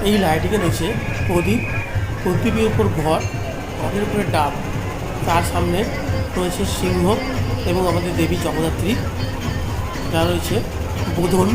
এই লাইটিংয়ে রয়েছে প্রদীপ, প্রদীপের উপর ঘর, ঘরের উপরে ডাব, তার সামনে রয়েছে সিংহ এবং আমাদের দেবী জগদ্ধাত্রী, যা রয়েছে বোধন।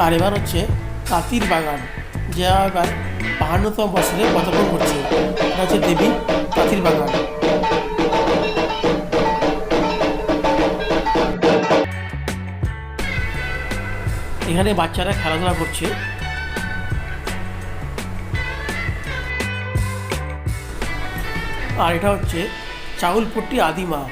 আর এবার হচ্ছে তাঁতির বাগান, যা এবার 52তম বছরে পদার্পণ করছে। এটা হচ্ছে দেবী তাঁতির বাগান। এখানে বাচ্চারা খেলাধুলা করছে। আর এটা হচ্ছে চাউলপট্টি আদিমা।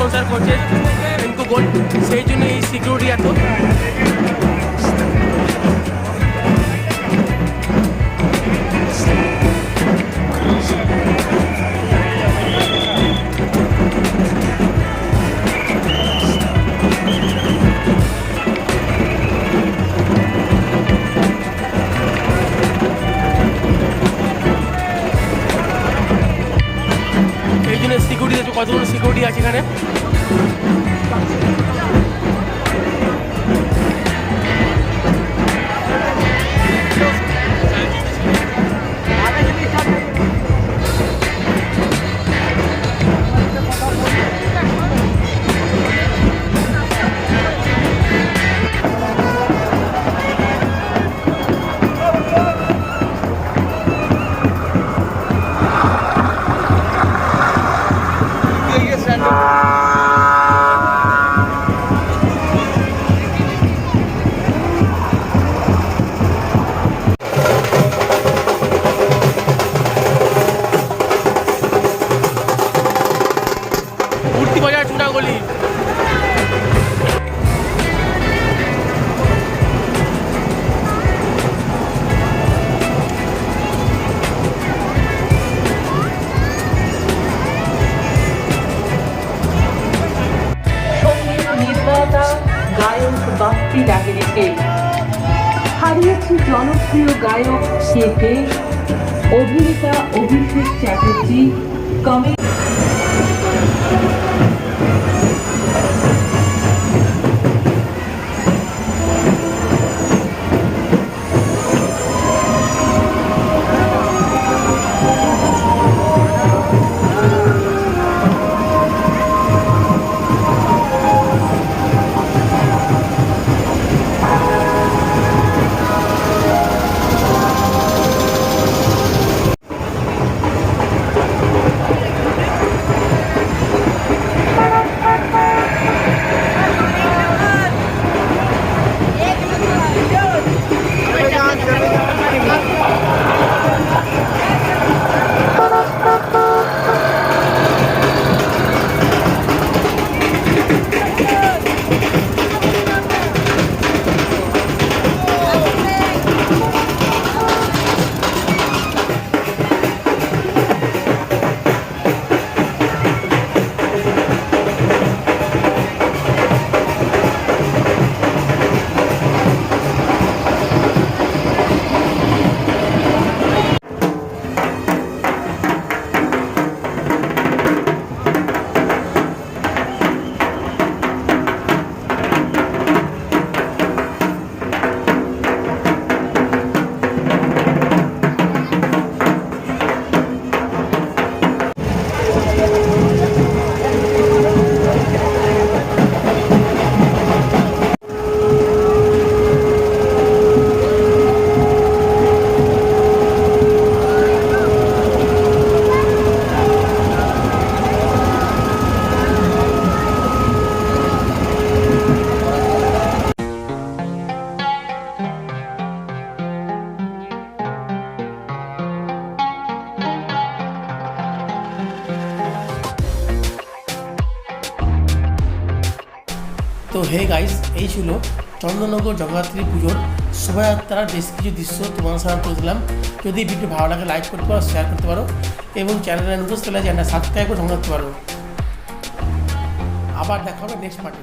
স্পন্সর করছে থিঙ্ক গোল্ড, সেই জন্য এই সিকিউরিটি এত। সিকিউরিটি আছে, কতগুলো সিকিউরিটি আছে এখানে। চূড়াগলি সঙ্গীত নির্মাতা গায়ক বাপ্পি লাহিড়ীকে হারিয়েছে জনপ্রিয় গায়ক কে, অভিনেতা অভিষেক চ্যাটার্জি, কমেডি তো হে গাইস, এই ছিল চন্দননগর জগদ্ধাত্রী পুজোর শোভাযাত্রার বেশ কিছু দৃশ্য তোমার সাথে করে দিলাম। যদি ভিডিও ভালো লাগে লাইক করতে পারো, শেয়ার করতে পারো এবং চ্যানেলে নতুন চ্যানেলটা সাবস্ক্রাইব করে সঙ্গে রাখতে পারো। আবার দেখা হবে নেক্সট পার্টে।